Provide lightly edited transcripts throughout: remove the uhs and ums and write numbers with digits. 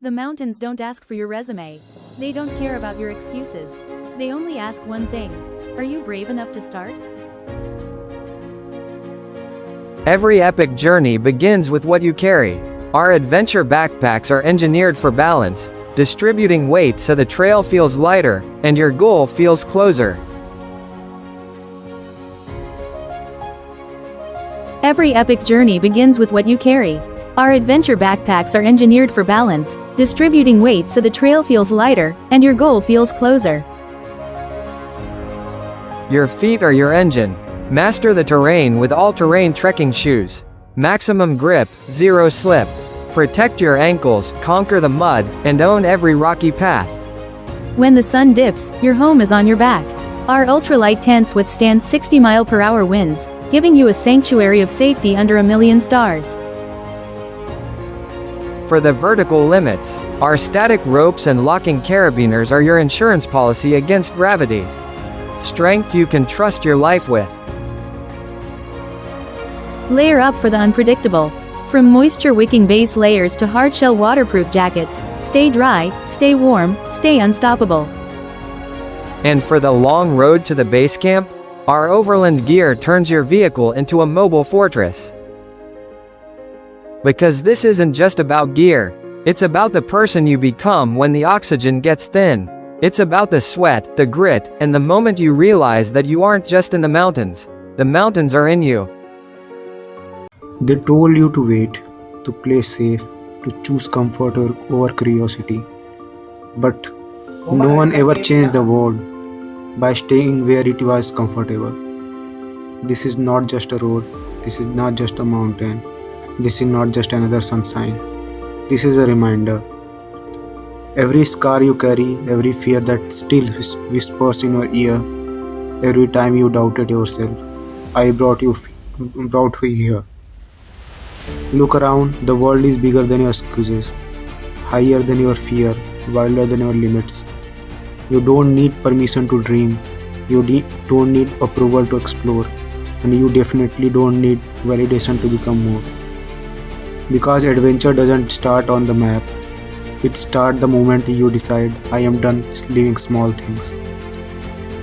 The mountains don't ask for your resume. They don't care about your excuses. They only ask one thing. Are you brave enough to start? Every epic journey begins with what you carry. Our adventure backpacks are engineered for balance, distributing weight so the trail feels lighter, and your goal feels closer. Every epic journey begins with what you carry. Our adventure backpacks are engineered for balance, distributing weight so the trail feels lighter, and your goal feels closer. Your feet are your engine. Master the terrain with all-terrain trekking shoes. Maximum grip, zero slip. Protect your ankles, conquer the mud, and own every rocky path. When the sun dips, your home is on your back. Our ultralight tents withstand 60-mile-per-hour winds, giving you a sanctuary of safety under a million stars. For the vertical limits, our static ropes and locking carabiners are your insurance policy against gravity. Strength you can trust your life with. Layer up for the unpredictable. From moisture-wicking base layers to hard-shell waterproof jackets, stay dry, stay warm, stay unstoppable. And for the long road to the base camp, our overland gear turns your vehicle into a mobile fortress. Because this isn't just about gear, it's about the person you become when the oxygen gets thin. It's about the sweat, the grit, and the moment you realize that you aren't just in the mountains are in you. They told you to wait, to play safe, to choose comfort over curiosity. But no one ever changed the world by staying where it was comfortable. This is not just a road, this is not just a mountain, this is not just another sunshine. This is a reminder. Every scar you carry, every fear that still whispers in your ear, every time you doubted yourself, I brought you here. Look around, the world is bigger than your excuses, higher than your fear, wilder than your limits. You don't need permission to dream, you don't need approval to explore, and you definitely don't need validation to become more. Because adventure doesn't start on the map, it starts the moment you decide, I am done living small things.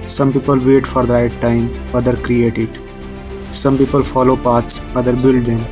Some people wait for the right time, others create it. Some people follow paths, others build them.